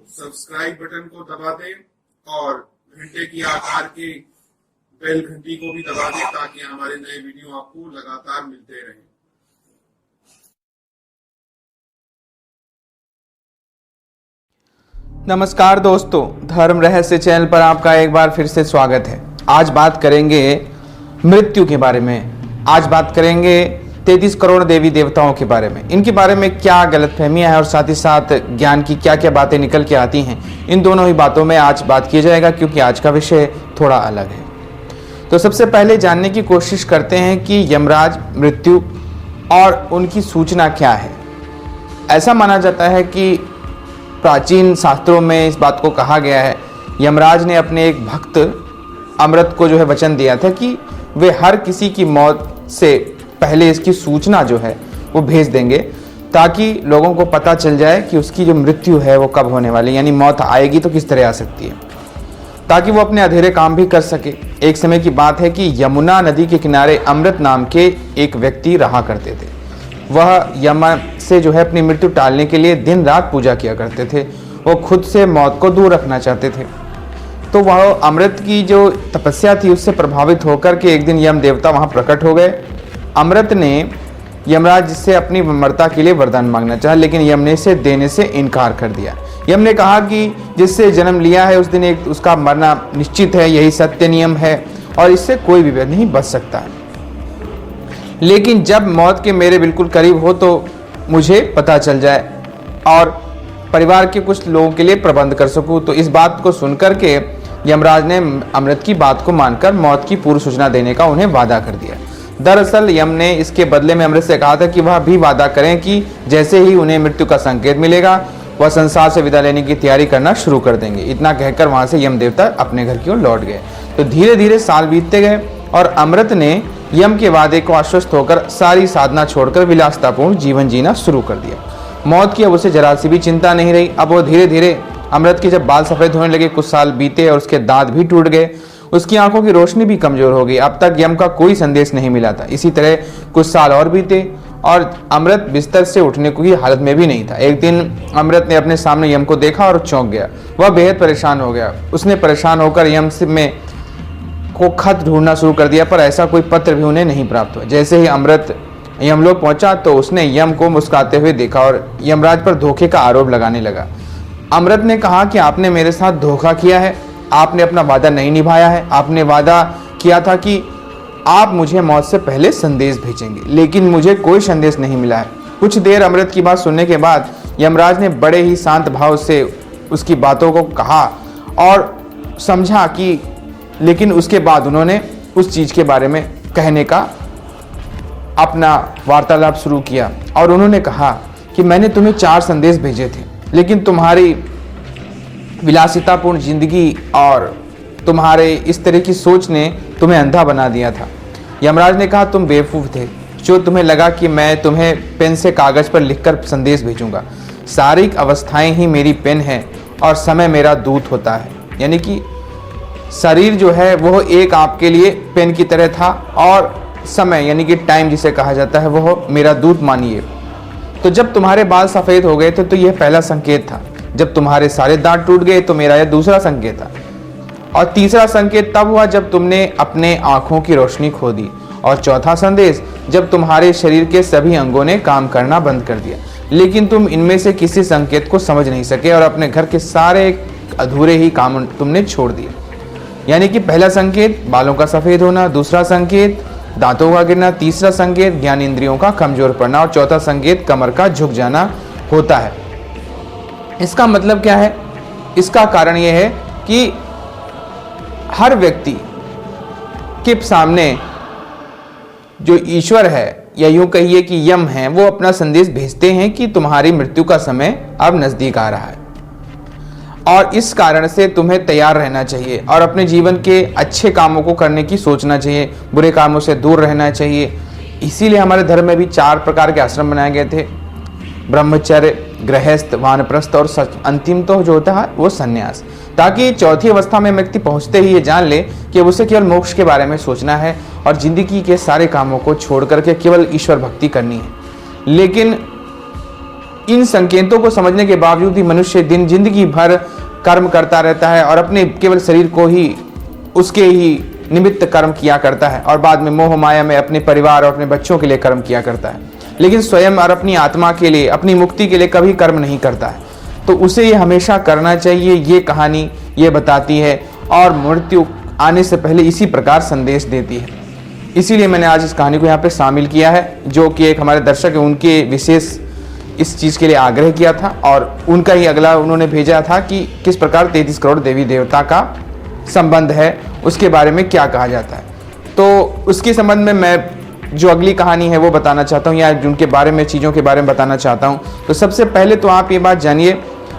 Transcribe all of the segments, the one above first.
Subscribe button को दबा दें और घंटे की आकार के बेल घंटी को भी दबा दें ताकि हमारे नए वीडियो आपको लगातार मिलते रहें। नमस्कार दोस्तों, धर्म रहस्य चैनल पर आपका एक बार फिर से स्वागत है। आज बात करेंगे मृत्यु के बारे में। आज बात करेंगे 33 करोड़ देवी देवताओं के बारे में। इनके बारे में क्या गलतफहमियां हैं और साथ ही साथ ज्ञान की क्या क्या बातें निकल के आती हैं, इन दोनों ही बातों में आज बात किया जाएगा, क्योंकि आज का विषय थोड़ा अलग है। तो सबसे पहले जानने की कोशिश करते हैं कि यमराज, मृत्यु और उनकी सूचना क्या है। ऐसा माना जाता है कि प्राचीन शास्त्रों में इस बात को कहा गया है, यमराज ने अपने एक भक्त अमृत को वचन दिया था कि वे हर किसी की मौत से पहले इसकी सूचना वो भेज देंगे, ताकि लोगों को पता चल जाए कि उसकी जो मृत्यु है वो कब होने वाली, यानी मौत आएगी तो किस तरह आ सकती है, ताकि वो अपने अधूरे काम भी कर सके। एक समय की बात है कि यमुना नदी के किनारे अमृत नाम के एक व्यक्ति रहा करते थे। वह यमन से अपनी मृत्यु टालने के लिए दिन रात पूजा किया करते थे। वो खुद से मौत को दूर रखना चाहते थे। तो वह अमृत की जो तपस्या थी उससे प्रभावित होकर के एक दिन यम देवता वहाँ प्रकट हो गए। अमृत ने यमराज से अपनी विमरता के लिए वरदान मांगना चाहा, लेकिन यम ने इसे देने से इनकार कर दिया। यम ने कहा कि जिससे जन्म लिया है उस दिन एक उसका मरना निश्चित है, यही सत्य नियम है और इससे कोई भी नहीं बच सकता है। लेकिन जब मौत के मेरे बिल्कुल करीब हो तो मुझे पता चल जाए और परिवार के कुछ लोगों के लिए प्रबंध कर सकूं। तो इस बात को सुनकर के यमराज ने अमृत की बात को मानकर मौत की पूर्व सूचना देने का उन्हें वादा कर दिया। दरअसल यम ने इसके बदले में अमृत से कहा था कि वह भी वादा करें कि जैसे ही उन्हें मृत्यु का संकेत मिलेगा वह संसार से विदा लेने की तैयारी करना शुरू कर देंगे। इतना कहकर वहां से यम देवता अपने घर की ओर लौट गए। तो धीरे धीरे साल बीतते गए और अमृत ने यम के वादे को आश्वस्त होकर सारी साधना छोड़कर विलासितापूर्ण जीवन जीना शुरू कर दिया। मौत की अब उसे जरा सी भी चिंता नहीं रही। अब वो धीरे धीरे अमृत के जब बाल सफेद होने लगे, कुछ साल बीते और उसके दांत भी टूट गए, उसकी आंखों की रोशनी भी कमजोर हो गई। अब तक यम का कोई संदेश नहीं मिला था। इसी तरह कुछ साल और बीते और अमृत बिस्तर से उठने की हालत में भी नहीं था। एक दिन अमृत ने अपने सामने यम को देखा और चौंक गया। वह बेहद परेशान हो गया। उसने परेशान होकर यम में को खत ढूंढना शुरू कर दिया, पर ऐसा कोई पत्र भी उन्हें नहीं प्राप्त हुआ। जैसे ही अमृत यमलोक पहुंचा तो उसने यम को मुस्कुराते हुए देखा और यमराज पर धोखे का आरोप लगाने लगा। अमृत ने कहा कि आपने मेरे साथ धोखा किया है, आपने अपना वादा नहीं निभाया है। आपने वादा किया था कि आप मुझे मौत से पहले संदेश भेजेंगे, लेकिन मुझे कोई संदेश नहीं मिला है। कुछ देर अमृत की बात सुनने के बाद यमराज ने बड़े ही शांत भाव से उसकी बातों को कहा और समझा कि, लेकिन उसके बाद उन्होंने उस चीज के बारे में कहने का अपना वार्तालाप शुरू किया और उन्होंने कहा कि मैंने तुम्हें 4 संदेश भेजे थे, लेकिन तुम्हारी विलासितापूर्ण जिंदगी और तुम्हारे इस तरह की सोच ने तुम्हें अंधा बना दिया था। यमराज ने कहा तुम बेवकूफ थे जो तुम्हें लगा कि मैं तुम्हें पेन से कागज पर लिखकर संदेश भेजूंगा। शारीरिक अवस्थाएं ही मेरी पेन है और समय मेरा दूत होता है। यानी कि शरीर जो है वो एक आपके लिए पेन की तरह था और समय यानी कि टाइम जिसे कहा जाता है वो मेरा दूत मानिए। तो जब तुम्हारे बाल सफ़ेद हो गए थे तो यह पहला संकेत था। जब तुम्हारे सारे दांत टूट गए तो मेरा यह दूसरा संकेत था। और तीसरा संकेत तब हुआ जब तुमने अपने आँखों की रोशनी खो दी। और चौथा संदेश जब तुम्हारे शरीर के सभी अंगों ने काम करना बंद कर दिया, लेकिन तुम इनमें से किसी संकेत को समझ नहीं सके और अपने घर के सारे अधूरे ही काम तुमने छोड़ दिए। यानी कि पहला संकेत बालों का सफ़ेद होना, दूसरा संकेत दांतों का गिरना, तीसरा संकेत ज्ञान इंद्रियों का कमजोर पड़ना और चौथा संकेत कमर का झुक जाना होता है। इसका मतलब क्या है? इसका कारण यह है कि हर व्यक्ति के सामने जो ईश्वर है या यूं कहिए कि यम है, वो अपना संदेश भेजते हैं कि तुम्हारी मृत्यु का समय अब नजदीक आ रहा है और इस कारण से तुम्हें तैयार रहना चाहिए और अपने जीवन के अच्छे कामों को करने की सोचना चाहिए, बुरे कामों से दूर रहना चाहिए। इसीलिए हमारे धर्म में भी 4 प्रकार के आश्रम बनाए गए थे, ब्रह्मचर्य, गृहस्थ, वानप्रस्थ और अंतिम तो जो होता है वो संन्यास, ताकि चौथी अवस्था में व्यक्ति पहुंचते ही ये जान ले कि अब उसे केवल मोक्ष के बारे में सोचना है और जिंदगी के सारे कामों को छोड़ करके केवल ईश्वर भक्ति करनी है। लेकिन इन संकेतों को समझने के बावजूद भी मनुष्य दिन जिंदगी भर कर्म करता रहता है और अपने केवल शरीर को ही उसके ही निमित्त कर्म किया करता है और बाद में मोह माया में अपने परिवार और अपने बच्चों के लिए कर्म किया करता है, लेकिन स्वयं और अपनी आत्मा के लिए, अपनी मुक्ति के लिए कभी कर्म नहीं करता है। तो उसे ये हमेशा करना चाहिए, ये कहानी ये बताती है और मृत्यु आने से पहले इसी प्रकार संदेश देती है। इसीलिए मैंने आज इस कहानी को यहाँ पे शामिल किया है, जो कि एक हमारे दर्शक है उनके विशेष इस चीज़ के लिए आग्रह किया था और उनका ही अगला उन्होंने भेजा था कि किस प्रकार 33 करोड़ देवी देवता का संबंध है, उसके बारे में क्या कहा जाता है। तो उसके संबंध में मैं जो अगली कहानी है वो बताना चाहता हूँ या उनके बारे में, चीज़ों के बारे में बताना चाहता हूँ। तो सबसे पहले तो आप ये बात जानिए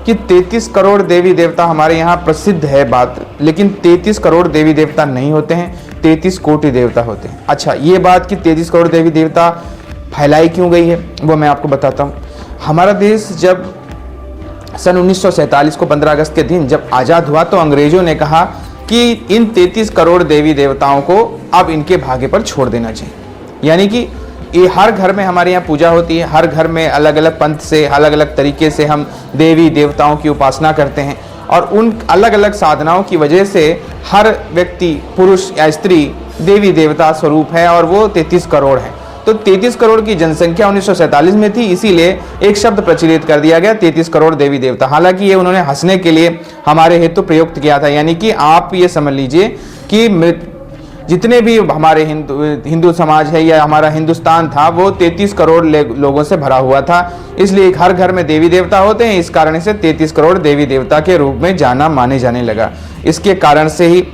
कि 33 करोड़ देवी देवता हमारे यहाँ प्रसिद्ध है बात, लेकिन 33 करोड़ देवी देवता नहीं होते हैं, 33 कोटि देवता होते हैं। अच्छा, ये बात कि 33 करोड़ देवी देवता फैलाई क्यों गई है वो मैं आपको बताता हूँ। हमारा देश जब सन 1947 को 15 अगस्त के दिन जब आज़ाद हुआ तो अंग्रेजों ने कहा कि इन 33 करोड़ देवी देवताओं को अब इनके भाग्य पर छोड़ देना चाहिए। यानी कि ये हर घर में हमारे यहाँ पूजा होती है, हर घर में अलग अलग पंथ से, अलग अलग तरीके से हम देवी देवताओं की उपासना करते हैं और उन अलग अलग साधनाओं की वजह से हर व्यक्ति, पुरुष या स्त्री, देवी देवता स्वरूप है और वो 33 करोड़ है। तो 33 करोड़ की जनसंख्या 1947 में थी, इसीलिए एक शब्द प्रचलित कर दिया गया 33 करोड़ देवी देवता। हालांकि ये उन्होंने हंसने के लिए हमारे हेतु प्रयुक्त किया था। यानी कि आप ये समझ लीजिए कि जितने भी हमारे हिंदू समाज है या हमारा हिंदुस्तान था वो 33 करोड़ लोगों से भरा हुआ था, इसलिए हर घर में देवी देवता होते हैं। इस कारण से 33 करोड़ देवी देवता के रूप में माने जाने लगा। इसके कारण से ही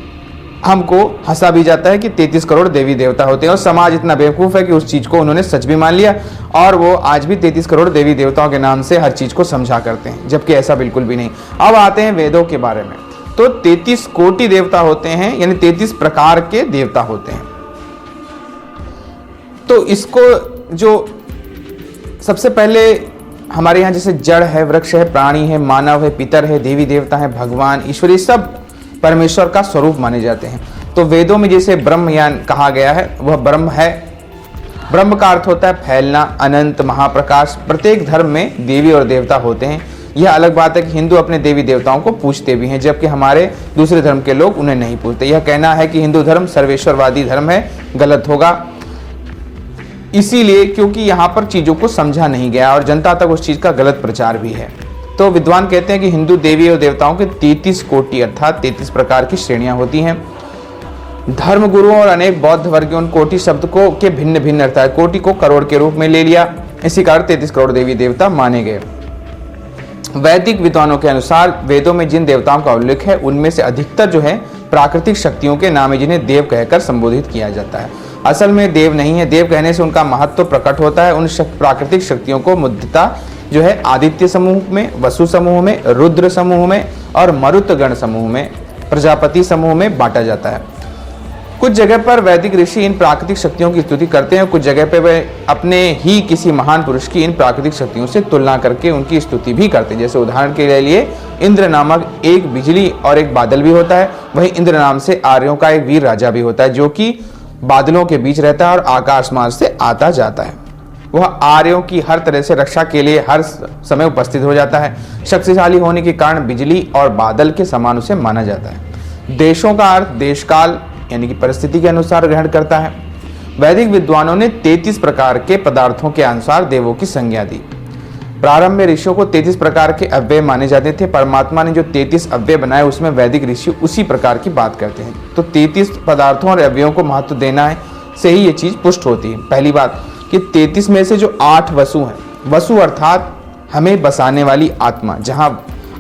हमको हंसा भी जाता है कि 33 करोड़ देवी देवता होते हैं और समाज इतना बेवकूफ़ है कि उस चीज़ को उन्होंने सच भी मान लिया और वो आज भी 33 करोड़ देवी देवताओं के नाम से हर चीज़ को समझा करते हैं, जबकि ऐसा बिल्कुल भी नहीं। अब आते हैं वेदों के बारे में। तो 33 कोटि देवता होते हैं, यानी 33 प्रकार के देवता होते हैं। तो इसको जो सबसे पहले हमारे यहाँ जैसे जड़ है, वृक्ष है, प्राणी है, मानव है, पितर है, देवी देवता है, भगवान, ईश्वर, ये सब परमेश्वर का स्वरूप माने जाते हैं। तो वेदों में जैसे ब्रह्मयान कहा गया है वह ब्रह्म है। ब्रह्म का अर्थ होता है फैलना, अनंत, महाप्रकाश। प्रत्येक धर्म में देवी और देवता होते हैं। यह अलग बात है कि हिंदू अपने देवी देवताओं को पूजते भी हैं, जबकि हमारे दूसरे धर्म के लोग उन्हें नहीं पूजते। यह कहना है कि हिंदू धर्म सर्वेश्वरवादी धर्म है, गलत होगा। इसीलिए क्योंकि यहाँ पर चीज़ों को समझा नहीं गया और जनता तक उस चीज़ का गलत प्रचार भी है। तो विद्वान कहते हैं कि हिंदू देवी और देवताओं के 33 कोटि अर्थात 33 प्रकार की श्रेणियां होती हैं। धर्म गुरुओं और अनेक बौद्ध वर्गों उन कोटि शब्द को के भिन्न भिन्न अर्थ है। कोटि को करोड़ के रूप में ले लिया, इसी कारण 33 करोड़ देवी देवता माने गए। वैदिक विद्वानों के अनुसार वेदों में जिन देवताओं का उल्लेख है उनमें से अधिकतर जो है प्राकृतिक शक्तियों के नाम है, जिन्हें देव कहकर संबोधित किया जाता है। असल में देव नहीं है, देव कहने से उनका महत्व प्रकट होता है। उन प्राकृतिक शक्तियों को मुद्यता जो है आदित्य समूह में, वसु समूह में, रुद्र समूह में और मरुतगण समूह में, प्रजापति समूह में बांटा जाता है। कुछ जगह पर वैदिक ऋषि इन प्राकृतिक शक्तियों की स्तुति करते हैं, कुछ जगह पर वे अपने ही किसी महान पुरुष की इन प्राकृतिक शक्तियों से तुलना करके उनकी स्तुति भी करते हैं। जैसे उदाहरण के लिए इंद्र नामक एक बिजली और एक बादल भी होता है। वहीं इंद्र नाम से आर्यों का एक वीर राजा भी होता है, जो कि बादलों के बीच रहता है और आकाश मार्ग से आता जाता है। वह आर्यों की हर तरह से रक्षा के लिए हर समय उपस्थित हो जाता है। शक्तिशाली होने के कारण बिजली और बादल के समान उसे माना जाता है। देशों का अर्थ देशकाल यानी कि परिस्थिति के अनुसार ग्रहण करता है। वैदिक विद्वानों ने 33 प्रकार के पदार्थों के अनुसार देवों की संज्ञा दी। प्रारंभ में ऋषियों को 33 प्रकार के अव्यय माने जाते थे। परमात्मा ने जो 33 अव्यय बनाए उसमें वैदिक ऋषि उसी प्रकार की बात करते हैं। तो 33 पदार्थों और अव्ययों को महत्व देना है से ही ये चीज पुष्ट होती है। पहली बात कि 33 में से जो 8 वसु हैं, वसु अर्थात हमें बसाने वाली आत्मा, जहां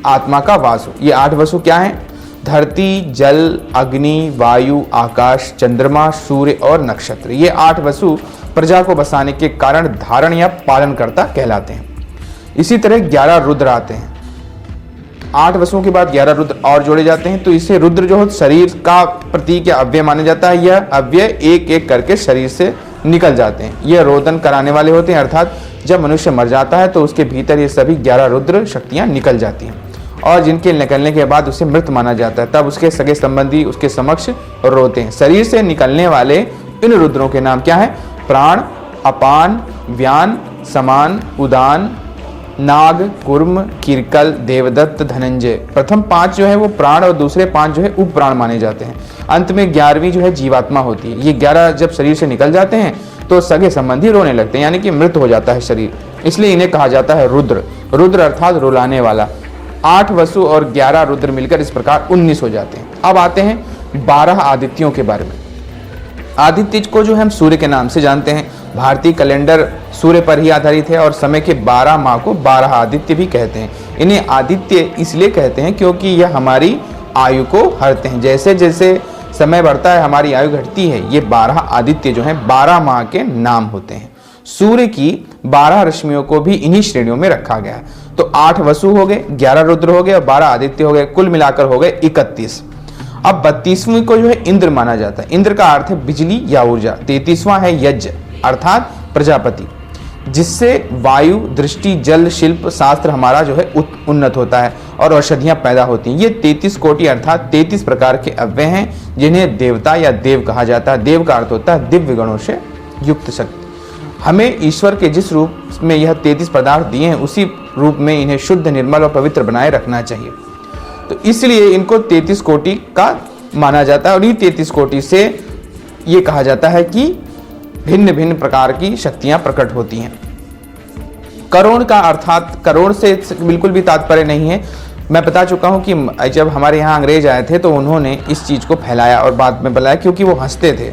आत्मा का वास हो। ये 8 वसु क्या हैं? धरती, जल, अग्नि, वायु, आकाश, चंद्रमा, सूर्य और नक्षत्र। ये 8 वसु प्रजा को बसाने के कारण धारण या पालनकर्ता कहलाते हैं। इसी तरह 11 रुद्र आते हैं। 8 वसुओं के बाद 11 रुद्र और जोड़े जाते हैं। तो इसे रुद्र जो है शरीर का प्रतीक या अव्यय माना जाता है। यह अव्यय एक एक करके शरीर से निकल जाते हैं। यह रोदन कराने वाले होते हैं, अर्थात जब मनुष्य मर जाता है तो उसके भीतर ये सभी 11 रुद्र शक्तियां निकल जाती हैं और जिनके निकलने के बाद उसे मृत माना जाता है। तब उसके सगे संबंधी उसके समक्ष रोते हैं। शरीर से निकलने वाले इन रुद्रों के नाम क्या है? प्राण, अपान, व्यान, समान, उदान, नाग, कुर्म, कीर्कल, देवदत्त, धनंजय। प्रथम 5 जो है वो प्राण और दूसरे 5 जो है उपप्राण माने जाते हैं। अंत में 11वीं जो है जीवात्मा होती है। ये 11 जब शरीर से निकल जाते हैं तो सगे संबंधी रोने लगते हैं, यानी कि मृत हो जाता है शरीर, इसलिए इन्हें कहा जाता है रुद्र। रुद्र अर्थात रुलाने वाला। 8 वसु और 11 रुद्र मिलकर इस प्रकार 19 हो जाते हैं। अब आते हैं 12 आदित्यों के बारे में। आदित्य को जो हम सूर्य के नाम से जानते हैं, भारतीय कैलेंडर सूर्य पर ही आधारित है और समय के 12 माह को 12 आदित्य भी कहते हैं। इन्हें आदित्य इसलिए कहते हैं क्योंकि यह हमारी आयु को हरते हैं। जैसे जैसे समय बढ़ता है हमारी आयु घटती है। ये 12 आदित्य जो हैं 12 माह के नाम होते हैं। सूर्य की 12 रश्मियों को भी इन्हीं श्रेणियों में रखा गया है। तो 8 वसु हो गए, 11 रुद्र हो गए और 12 आदित्य हो गए, कुल मिलाकर हो गए 31। अब 32वीं को जो है इंद्र माना जाता है। इंद्र का अर्थ है बिजली या ऊर्जा। 33वां है यज्ञ अर्थात प्रजापति, जिससे वायु, दृष्टि, जल, शिल्प शास्त्र हमारा जो है उन्नत होता है और औषधियां पैदा होती हैं। ये 33 कोटि अर्थात 33 प्रकार के अव्यय हैं जिन्हें देवता या देव कहा जाता है। देव का अर्थ होता है दिव्य गणों से युक्त शक्ति। हमें ईश्वर के जिस रूप में यह 33 पदार्थ दिए हैं उसी रूप में इन्हें शुद्ध, निर्मल और पवित्र बनाए रखना चाहिए। तो इसलिए इनको 33 कोटि का माना जाता है और ये 33 कोटि से ये कहा जाता है कि भिन्न भिन्न प्रकार की शक्तियां प्रकट होती हैं। करोड़ का अर्थात करोड़ से बिल्कुल भी तात्पर्य नहीं है। मैं बता चुका हूं कि जब हमारे यहाँ अंग्रेज आए थे तो उन्होंने इस चीज को फैलाया और बाद में बताया, क्योंकि वो हंसते थे,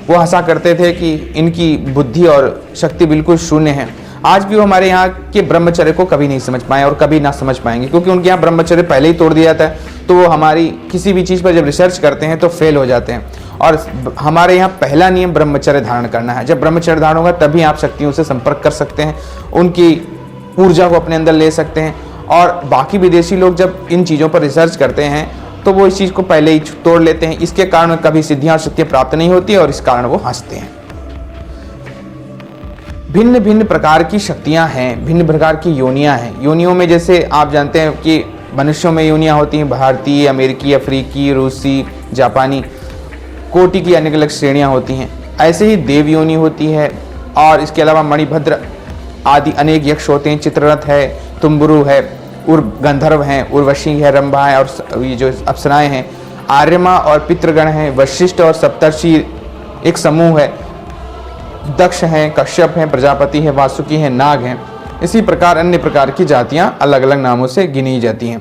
वो हंसा करते थे कि इनकी बुद्धि और शक्ति बिल्कुल शून्य है। आज भी वो हमारे यहाँ के ब्रह्मचर्य को कभी नहीं समझ पाए और कभी ना समझ पाएंगे, क्योंकि उनके यहाँ ब्रह्मचर्य पहले ही तोड़ दिया जाता है। तो वो हमारी किसी भी चीज़ पर जब रिसर्च करते हैं तो फेल हो जाते हैं। और हमारे यहाँ पहला नियम ब्रह्मचर्य धारण करना है। जब ब्रह्मचर्य धारण होगा तभी आप शक्तियों से संपर्क कर सकते हैं, उनकी ऊर्जा को अपने अंदर ले सकते हैं। और बाकी विदेशी लोग जब इन चीज़ों पर रिसर्च करते हैं तो वो इस चीज़ को पहले ही तोड़ लेते हैं। इसके कारण कभी सिद्धियाँ और शक्तियाँ प्राप्त नहीं होती और इस कारण वो हंसते हैं। भिन्न भिन्न प्रकार की शक्तियां हैं, भिन्न प्रकार की योनियां हैं। योनियों में जैसे आप जानते हैं कि मनुष्यों में योनियां होती हैं भारतीय, अमेरिकी, अफ्रीकी, रूसी, जापानी, कोटि की अलग अलग श्रेणियां होती हैं। ऐसे ही देव योनि होती है और इसके अलावा मणिभद्र आदि अनेक यक्ष होते हैं। चित्ररथ है, तुम्बुरु है, गंधर्व हैं, उर्वशी है, रंभा है और ये जो अप्सराएं हैं, आर्यमा और पितृगण हैं, वशिष्ठ और सप्तर्षि एक समूह है, दक्ष हैं, कश्यप हैं, प्रजापति है, वासुकी है, नाग हैं। इसी प्रकार अन्य प्रकार की जातियां अलग अलग नामों से गिनी जाती हैं।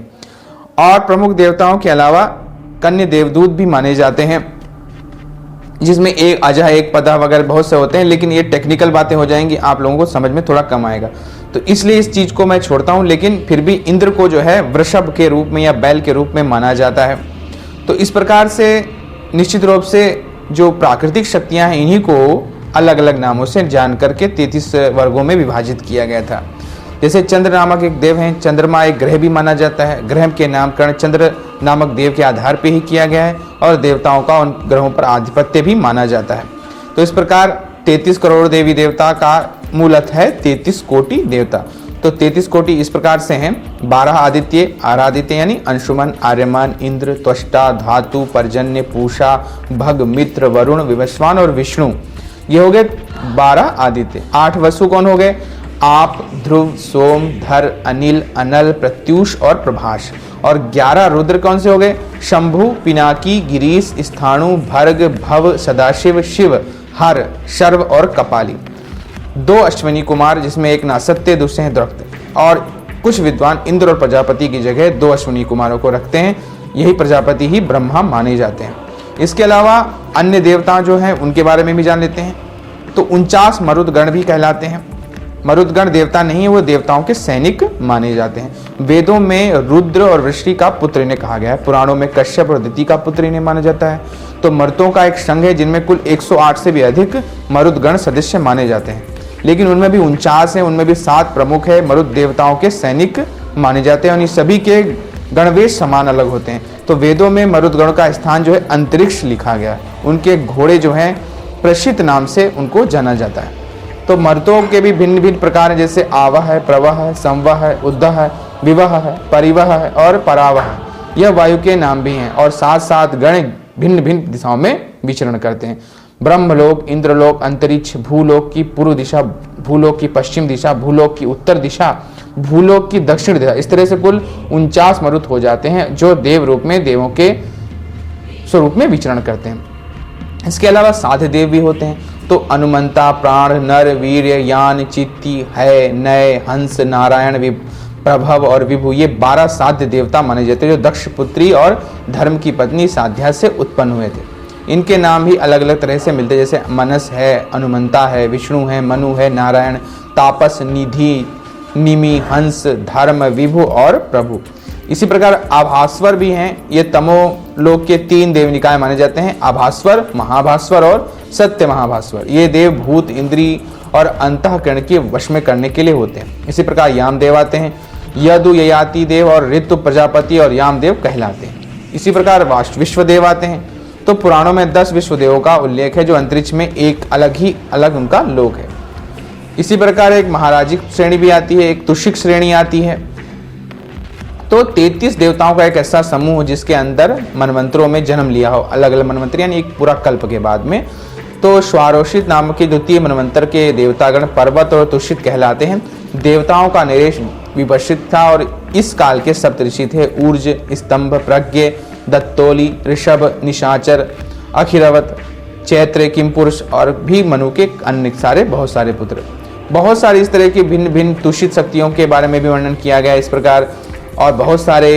और प्रमुख देवताओं के अलावा कन्या देवदूत भी माने जाते हैं, जिसमें एक अजह, एक पदा वगैरह बहुत से होते हैं, लेकिन ये टेक्निकल बातें हो जाएंगी, आप लोगों को समझ में थोड़ा कम आएगा, तो इसलिए इस चीज को मैं छोड़ता हूं। लेकिन फिर भी इंद्र को जो है वृषभ के रूप में या बैल के रूप में माना जाता है। तो इस प्रकार से निश्चित रूप से जो प्राकृतिक शक्तियां हैं इन्हीं को अलग अलग नामों से जान करके 33 वर्गों में विभाजित किया गया था। जैसे चंद्र नामक एक देव हैं, चंद्रमा एक ग्रह भी माना जाता है। ग्रह के नामकरण चंद्र नामक देव के आधार पर ही किया गया है और देवताओं का उन ग्रहों पर आधिपत्य भी माना जाता है। तो इस प्रकार 33 करोड़ देवी देवता का मूल अर्थ है 33 कोटि देवता। तो 33 कोटि इस प्रकार से हैं: 12 आदित्य, आरादित्य यानी अंशुमन, आर्यमान, इंद्र, त्वष्टा, धातु, पर्जन्य, पूषा, भग, मित्र, वरुण, विवस्वान और विष्णु। ये हो गए 12 आदित्य। 8 वसु कौन हो गए? आप, ध्रुव, सोम, धर, अनिल, अनल, प्रत्यूष और प्रभाष। और 11 रुद्र कौन से हो गए? शंभु, पिनाकी, गिरीश, स्थाणु, भर्ग, भव, सदाशिव, शिव, हर, शर्व और कपाली। 2 अश्विनी कुमार, जिसमें एक नासत्य, दूसरे हैं द्रक्त। और कुछ विद्वान इंद्र और प्रजापति की जगह 2 अश्विनी कुमारों को रखते हैं। यही प्रजापति ही ब्रह्मा माने जाते हैं। इसके अलावा अन्य देवता जो हैं उनके बारे में भी जान लेते हैं। तो 49 मरुदगण भी कहलाते हैं। मरुदगण देवता नहीं है, वो देवताओं के सैनिक माने जाते हैं। वेदों में रुद्र और वृष्टि का पुत्र इन्हें कहा गया है। पुराणों में कश्यप और दिति का पुत्र इन्हें माना जाता है। तो मरुतों का एक संघ है जिनमें कुल 108 से भी अधिक मरुदगण सदस्य माने जाते हैं, लेकिन उनमें भी 49 हैं, उनमें भी 7 प्रमुख है मरुद देवताओं के सैनिक माने जाते हैं और इन सभी के गणवेश समान अलग होते हैं। तो वेदों में मरुदगण का स्थान जो है अंतरिक्ष लिखा गया है। उनके घोड़े जो हैं प्रसिद्ध नाम से उनको जाना जाता है। तो मरुतों के भी भिन्न भिन्न प्रकार हैं, जैसे आवह है, प्रवह है, संवह है, उद्दह है, विवह है, परिवह है और परावह है। यह वायु के नाम भी हैं और 7 गण भिन्न भिन्न दिशाओं में विचरण करते हैं। ब्रह्मलोक, इंद्रलोक, अंतरिक्ष, भूलोक की पूर्व दिशा, भूलोक की पश्चिम दिशा, भूलोक की उत्तर दिशा, भूलोक की दक्षिण दिशा। इस तरह से कुल 49 मरुत हो जाते हैं जो देव रूप में देवों के स्वरूप में विचरण करते हैं। इसके अलावा साध्य देव भी होते हैं। तो अनुमंता, प्राण, नर, वीर्य, यान, चित्ती, है, नय, हंस, नारायण, प्रभव और विभु, ये 12 साध्य देवता माने जाते हैं जो दक्ष पुत्री और धर्म की पत्नी साध्या से उत्पन्न हुए थे। इनके नाम भी अलग अलग तरह से मिलते हैं, जैसे मनस है, अनुमंता है, विष्णु है, मनु है, नारायण, तापस, निधि, निमि, हंस, धर्म, विभु और प्रभु। इसी प्रकार आभास्वर भी हैं। ये तमो लोक के 3 देव निकाय माने जाते हैं, आभास्वर, महाभास्वर और सत्य महाभास्वर। ये देव भूत, इंद्री और अंतःकरण के वश में करने के लिए होते हैं। इसी प्रकार यामदेव आते हैं। यदु, ययाति देव और ऋतु, प्रजापति और यामदेव कहलाते हैं। इसी प्रकार विश्वदेव आते हैं। तो पुराणों में 10 विश्वदेवों का उल्लेख है जो अंतरिक्ष में एक अलग उनका लोक है। इसी प्रकार एक महाराजिक श्रेणी भी आती है, एक तुषिक श्रेणी आती है। तो 33 देवताओं का एक ऐसा समूह जिसके अंदर मनवंतरों में जन्म लिया हो, अलग अलग मनवंतर यानी एक पूरा कल्प के बाद में। तो श्वारोषित नाम के द्वितीय मनवंतर के देवतागण पर्वत और तुषित कहलाते हैं। देवताओं का नरेश विपश्चित था और इस काल के सप्तऋषि थे ऊर्ज, स्तंभ, प्रज्ञ, दत्तोली, ऋषभ, निशाचर, अखिरवत, चैत्र, किमपुरुष और भी मनु के अन्य बहुत सारे पुत्र। बहुत सारी इस तरह की भिन्न भिन्न तुषित शक्तियों के बारे में भी वर्णन किया गया इस प्रकार। और बहुत सारे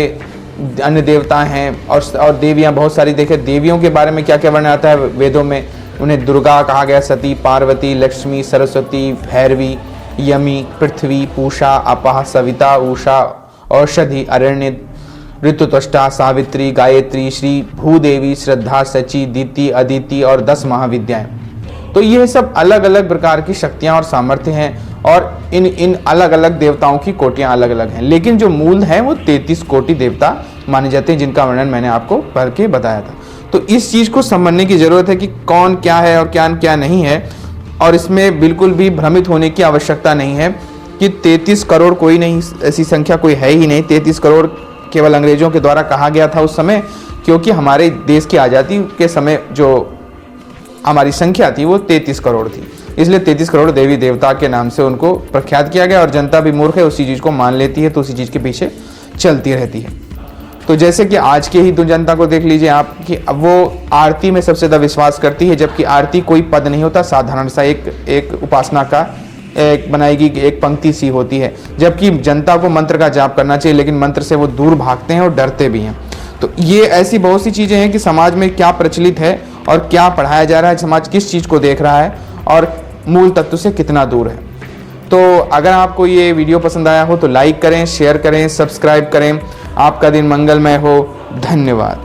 अन्य देवता हैं और देवियां बहुत सारी। देखे देवियों के बारे में क्या क्या वर्णन आता है वेदों में। उन्हें दुर्गा कहा गया, सती, पार्वती, लक्ष्मी, सरस्वती, भैरवी, यमी, पृथ्वी, पूषा, अपह, सविता, उषा, औषधि, अरण्य, ऋतुत्वष्टा, सावित्री, गायत्री, श्री, भूदेवी, श्रद्धा, सची, दीति, अदिति और 10 महाविद्याएं। तो ये सब अलग अलग प्रकार की शक्तियां और सामर्थ्य हैं और इन अलग अलग देवताओं की कोटियां अलग अलग हैं, लेकिन जो मूल है वो 33 कोटि देवता माने जाते हैं जिनका वर्णन मैंने आपको पढ़ के बताया था। तो इस चीज को समझने की जरूरत है कि कौन क्या है और क्या क्या नहीं है। और इसमें बिल्कुल भी भ्रमित होने की आवश्यकता नहीं है कि 33 करोड़ कोई नहीं, ऐसी संख्या कोई है ही नहीं। 33 करोड़ केवल अंग्रेजों के द्वारा कहा गया था उस समय, क्योंकि हमारे देश की आज़ादी के समय जो हमारी संख्या थी वो 33 करोड़ थी, इसलिए 33 करोड़ देवी देवता के नाम से उनको प्रख्यात किया गया। और जनता भी मूर्ख है, उसी चीज़ को मान लेती है, तो उसी चीज़ के पीछे चलती रहती है। तो जैसे कि आज के ही जनता को देख लीजिए आप कि अब वो आरती में सबसे ज़्यादा विश्वास करती है, जबकि आरती कोई पद नहीं होता, साधारण सा एक उपासना का एक बनाएगी एक पंक्ति सी होती है, जबकि जनता को मंत्र का जाप करना चाहिए, लेकिन मंत्र से वो दूर भागते हैं और डरते भी हैं। तो ये ऐसी बहुत सी चीज़ें हैं कि समाज में क्या प्रचलित है और क्या पढ़ाया जा रहा है, समाज किस चीज़ को देख रहा है और मूल तत्व से कितना दूर है। तो अगर आपको ये वीडियो पसंद आया हो तो लाइक करें, शेयर करें, सब्सक्राइब करें। आपका दिन मंगलमय हो। धन्यवाद।